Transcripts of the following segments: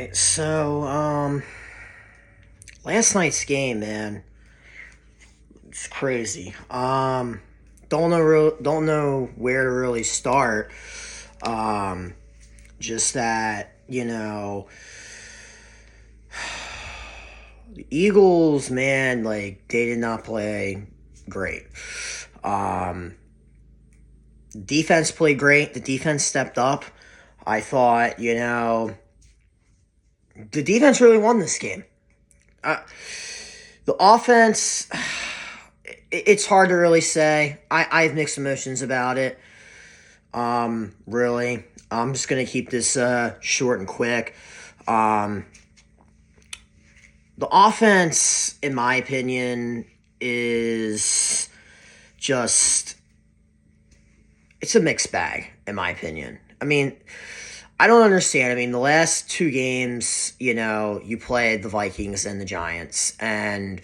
right, so last night's game, man, it's crazy. Don't know where to really start. Um, just that the Eagles, man, like they did not play great. Um, Defense played great. The defense stepped up. I thought, the defense really won this game. Uh, the offense, it's hard to really say. I have mixed emotions about it. Really. I'm just going to keep this short and quick. Um, the offense, in my opinion, is just, it's a mixed bag, in my opinion. I mean, I don't understand. I mean, the last two games, you played the Vikings and the Giants, and,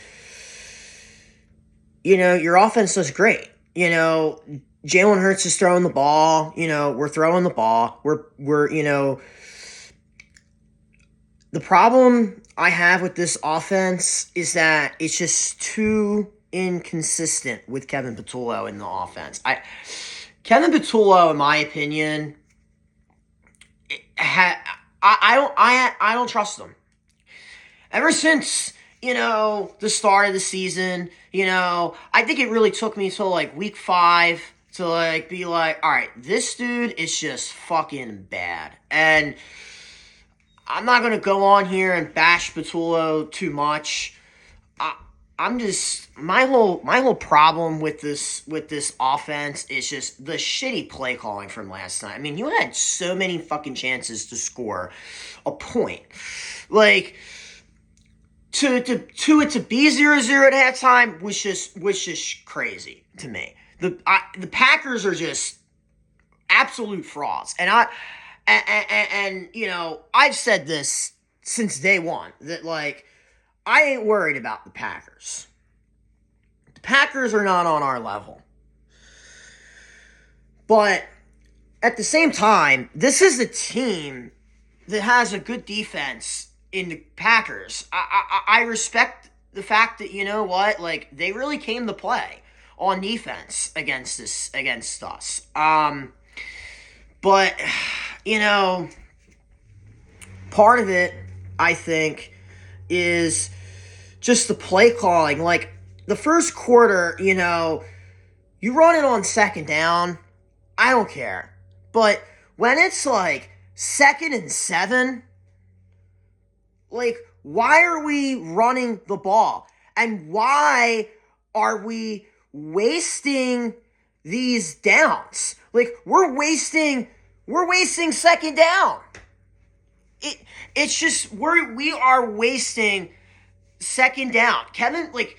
your offense does great. Jalen Hurts is throwing the ball. We're throwing the ball. The problem I have with this offense is that it's just too inconsistent with Kevin Patullo in the offense. Kevin Patullo, in my opinion, I don't trust him. Ever since the start of the season, I think it really took me till like week 5 to like be like, all right, this dude is just fucking bad. And I'm not gonna go on here and bash Patullo too much. I'm just my whole problem with this offense is just the shitty play calling from last night. I mean, you had so many fucking chances to score a point. Like to it to be 0-0 at halftime was just crazy to me. The Packers are just absolute frauds. And I've said this since day one that like I ain't worried about the Packers. The Packers are not on our level. But at the same time, this is a team that has a good defense in the Packers. I respect the fact that, like, they really came to play on defense against us. But, part of it, I think, is just the play calling. Like, the first quarter, you run it on second down, I don't care. But when it's like 2nd and 7, like, why are we running the ball? And why are we wasting these downs? Like, we're wasting second down. It's just we are wasting second down. Kevin, like,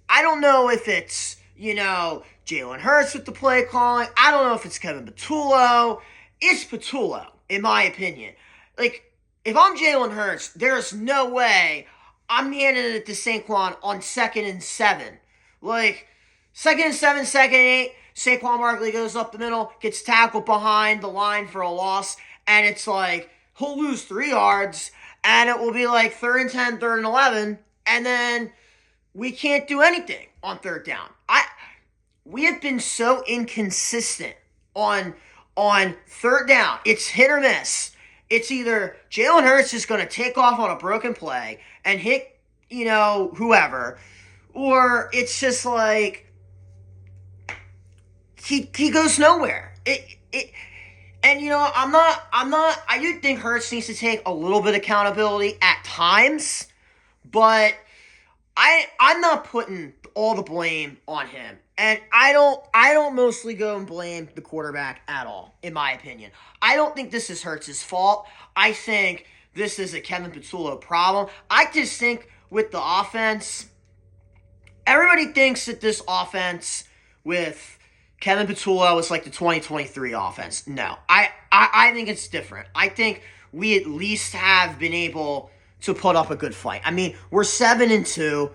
I don't know if it's, Jalen Hurts with the play calling. I don't know if it's Kevin Patullo. It's Patullo, in my opinion. Like, if I'm Jalen Hurts, there's no way I'm handing it to Saquon on 2nd and 7. Like, 2nd and 7, 2nd and 8, Saquon Barkley goes up the middle, gets tackled behind the line for a loss, and it's like, he'll lose 3 yards, and it will be like 3rd and 10, 3rd and 11, and then we can't do anything on 3rd down. We have been so inconsistent on 3rd down. It's hit or miss. It's either Jalen Hurts is going to take off on a broken play and hit, whoever, or it's just like he goes nowhere. And I do think Hurts needs to take a little bit of accountability at times, but I'm not putting all the blame on him. And I don't mostly go and blame the quarterback at all, in my opinion. I don't think this is Hurts' fault. I think this is a Kevin Patullo problem. I just think with the offense, everybody thinks that this offense with Kevin Patullo is like the 2023 offense. No, I think it's different. I think we at least have been able to put up a good fight. I mean, we're 7-2.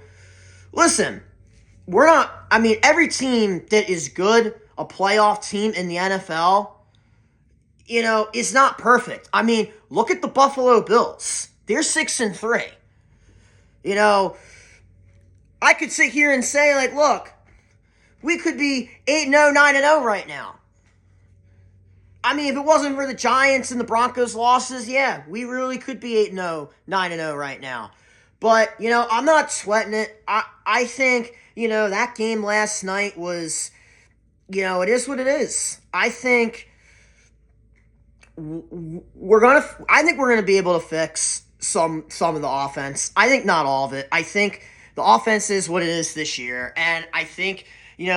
Listen, we're not, every team that is good, a playoff team in the NFL, is not perfect. I mean, look at the Buffalo Bills. They're 6-3. You know, I could sit here and say, like, look, we could be 8-0, 9-0 right now. I mean, if it wasn't for the Giants and the Broncos losses, yeah, we really could be 8-0, 9-0 right now. But, I'm not sweating it. I think, that game last night was, it is what it is. I think we're gonna be able to fix some of the offense. I think not all of it. I think the offense is what it is this year, and I think, you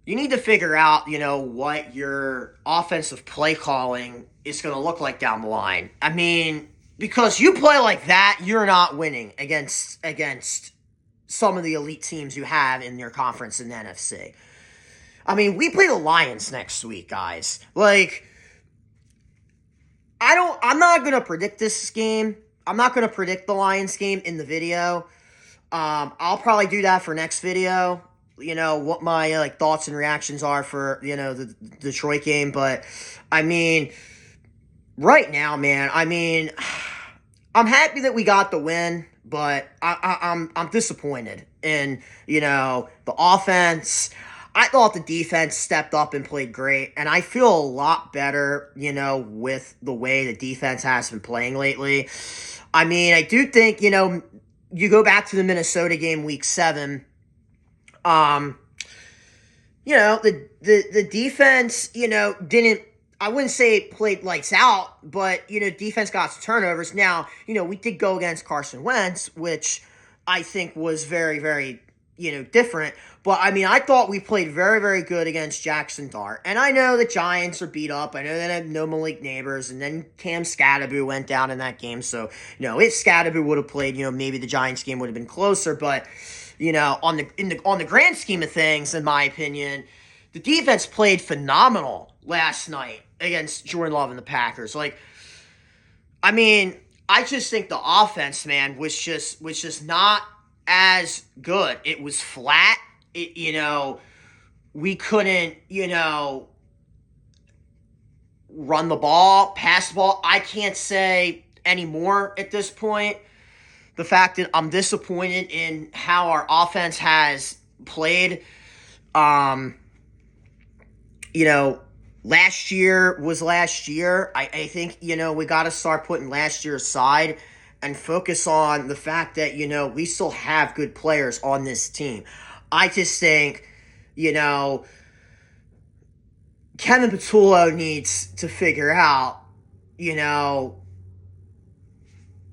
need to figure out, what your offensive play calling is going to look like down the line. I mean, because you play like that, you're not winning against some of the elite teams you have in your conference in the NFC. I mean, we play the Lions next week, guys. Like, I'm not going to predict this game. I'm not going to predict the Lions game in the video. I'll probably do that for next video. What my thoughts and reactions are for, the Detroit game. But, I mean, right now, man, I'm happy that we got the win, but I'm disappointed in, the offense. I thought the defense stepped up and played great, and I feel a lot better, with the way the defense has been playing lately. I mean, I do think, you go back to the Minnesota game week 7, the defense, didn't, I wouldn't say played lights out, but, defense got some turnovers. Now, we did go against Carson Wentz, which I think was very, very, different. But, I thought we played very, very good against Jackson Dart. And I know the Giants are beat up. I know they have no Malik Neighbors. And then Cam Skattebo went down in that game. So, if Skattebo would have played, maybe the Giants game would have been closer. But, on the grand scheme of things, in my opinion, the defense played phenomenal last night against Jordan Love and the Packers. I just think the offense, man, was just not as good. It was flat. We couldn't, run the ball, pass the ball. I can't say anymore at this point. The fact that I'm disappointed in how our offense has played. Last year was last year. I think, we got to start putting last year aside and focus on the fact that, we still have good players on this team. I just think, Kevin Patullo needs to figure out,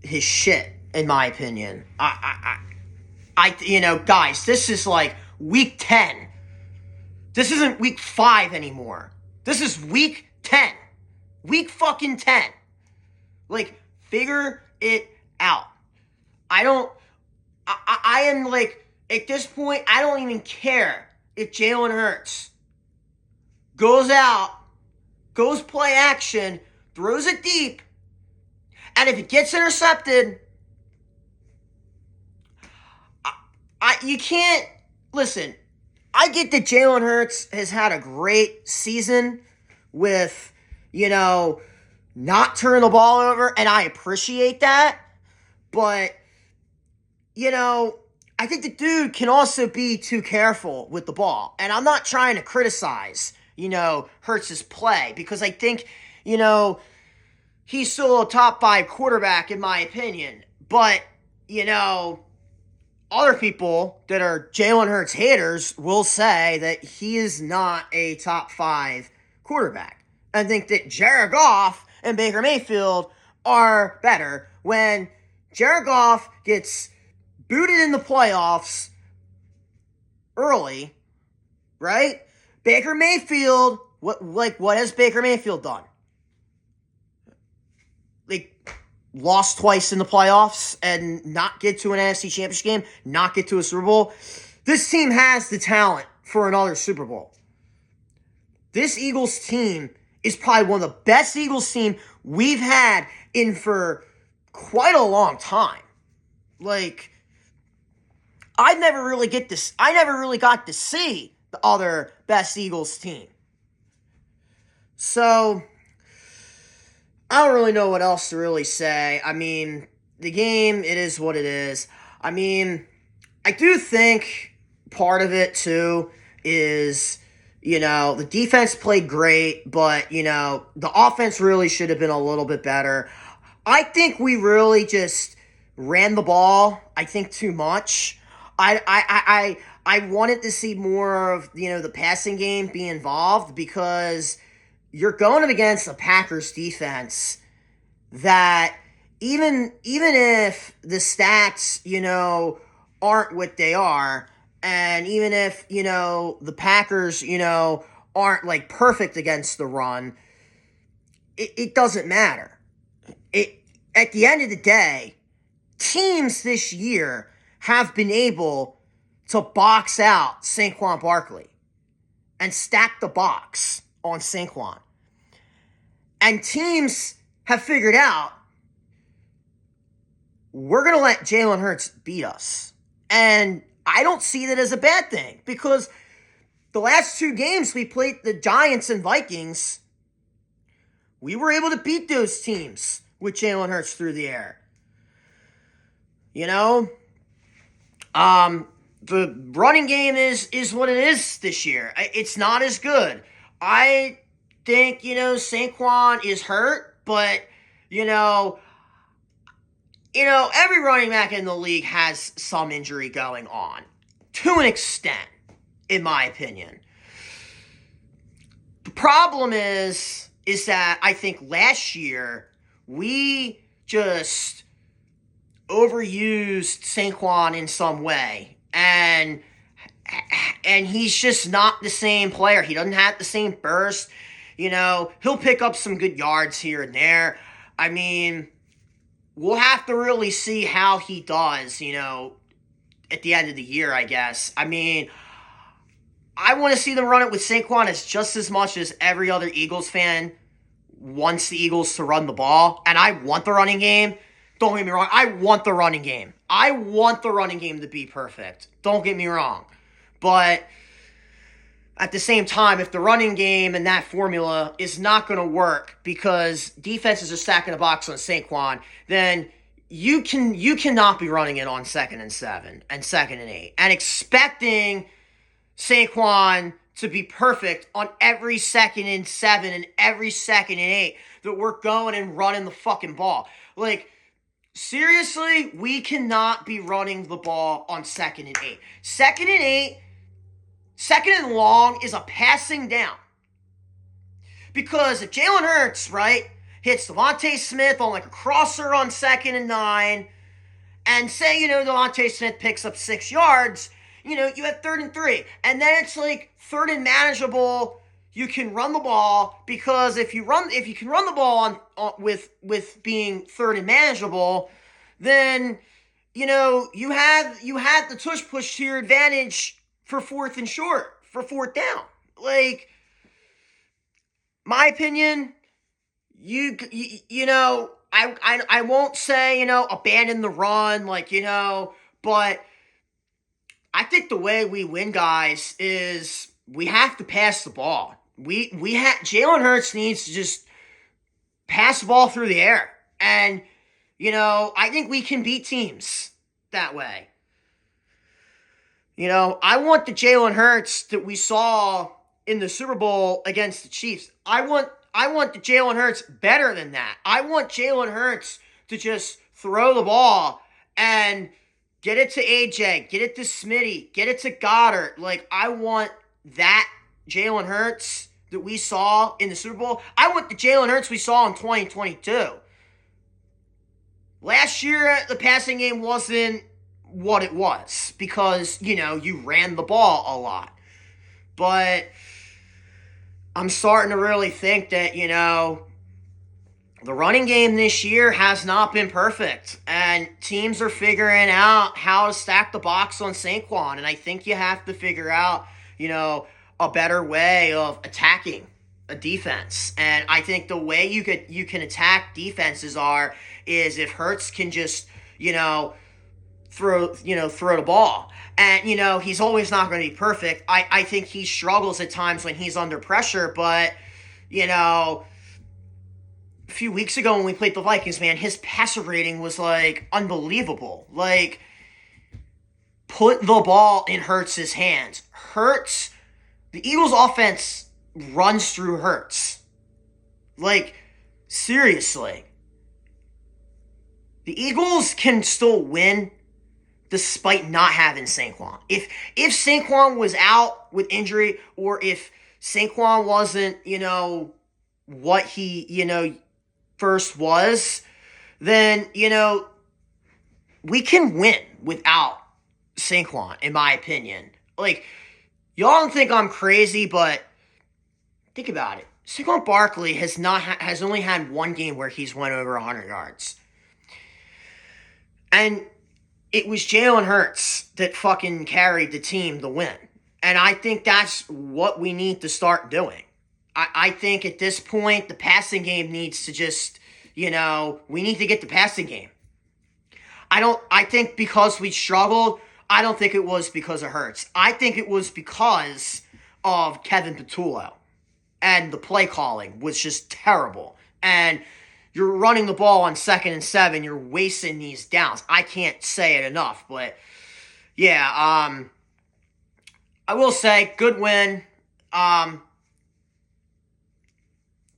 his shit, in my opinion. Guys, this is like week 10. This isn't week 5 anymore. This is week 10. Week fucking 10. Figure it out. I am at this point, I don't even care if Jalen Hurts goes out, goes play action, throws it deep, and if it gets intercepted, you can't, listen, I get that Jalen Hurts has had a great season with, not turning the ball over, and I appreciate that, but, I think the dude can also be too careful with the ball, and I'm not trying to criticize, Hurts' play, because I think, he's still a top 5 quarterback in my opinion, but, other people that are Jalen Hurts haters will say that he is not a top 5 quarterback. I think that Jared Goff and Baker Mayfield are better. When Jared Goff gets booted in the playoffs early, right? Baker Mayfield, what has Baker Mayfield done? Lost twice in the playoffs and not get to an NFC Championship game, not get to a Super Bowl. This team has the talent for another Super Bowl. This Eagles team is probably one of the best Eagles team we've had in for quite a long time. I never really got to see the other best Eagles team. So, I don't really know what else to really say. I mean, the game, it is what it is. I mean, I do think part of it too is, the defense played great, but, the offense really should have been a little bit better. I think we really just ran the ball, I think, too much. I wanted to see more of, the passing game be involved because you're going up against a Packers defense that even if the stats, aren't what they are, and even if, the Packers, aren't like perfect against the run, it doesn't matter. It At the end of the day, teams this year have been able to box out Saquon Barkley and stack the box on Saquon. And teams have figured out we're going to let Jalen Hurts beat us. And I don't see that as a bad thing because the last two games we played the Giants and Vikings, we were able to beat those teams with Jalen Hurts through the air. The running game is what it is this year. It's not as good. I think, Saquon is hurt, but, every running back in the league has some injury going on to an extent, in my opinion. The problem is that I think last year we just overused Saquon in some way, and he's just not the same player. He doesn't have the same burst. He'll pick up some good yards here and there. I mean, we'll have to really see how he does, at the end of the year, I guess. I mean, I want to see them run it with Saquon as just as much as every other Eagles fan wants the Eagles to run the ball. And I want the running game. Don't get me wrong. I want the running game. I want the running game to be perfect. Don't get me wrong. But at the same time, if the running game and that formula is not going to work because defenses are stacking the box on Saquon, then you cannot be running it on 2nd and 7 and 2nd and 8 and expecting Saquon to be perfect on every 2nd and 7 and every 2nd and 8 that we're going and running the fucking ball. Like, seriously, we cannot be running the ball on 2nd and 8. 2nd and 8, 2nd and long is a passing down. Because if Jalen Hurts, right, hits Devontae Smith on like a crosser on 2nd and 9, and say, Devontae Smith picks up 6 yards, you have 3rd and 3. And then it's like 3rd and manageable. You can run the ball because if you can run the ball on with being 3rd and manageable, then you have the tush push to your advantage for 4th and short, for 4th down. Like, my opinion, I won't say, abandon the run, but I think the way we win, guys, is we have to pass the ball. Jalen Hurts needs to just pass the ball through the air. And, I think we can beat teams that way. I want the Jalen Hurts that we saw in the Super Bowl against the Chiefs. I want the Jalen Hurts better than that. I want Jalen Hurts to just throw the ball and get it to AJ, get it to Smitty, get it to Goddard. Like, I want that Jalen Hurts that we saw in the Super Bowl. I want the Jalen Hurts we saw in 2022. Last year, the passing game wasn't what it was because, you ran the ball a lot. But I'm starting to really think that, the running game this year has not been perfect. And teams are figuring out how to stack the box on Saquon. And I think you have to figure out, a better way of attacking a defense. And I think the way you can attack defenses is if Hurts can just, throw the ball. And, he's always not going to be perfect. I think he struggles at times when he's under pressure, but, a few weeks ago when we played the Vikings, man, his passer rating was like unbelievable. Like, put the ball in Hurts' hands. Hurts, the Eagles' offense runs through Hurts. Like, seriously. The Eagles can still win despite not having Saquon. If Saquon was out with injury, or if Saquon wasn't, what he, first was, then, we can win without Saquon, in my opinion. Like, y'all don't think I'm crazy, but think about it. Saquon Barkley has only had one game where he's went over 100 yards. And it was Jalen Hurts that fucking carried the team to win. And I think that's what we need to start doing. I think at this point, the passing game needs to just, we need to get the passing game. I think because we struggled, I don't think it was because of Hurts. I think it was because of Kevin Patullo. And the play calling was just terrible. And you're running the ball on 2nd and 7. You're wasting these downs. I can't say it enough, but yeah, I will say, good win.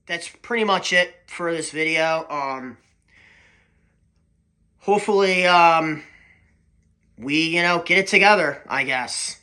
That's pretty much it for this video. Hopefully, we, get it together, I guess.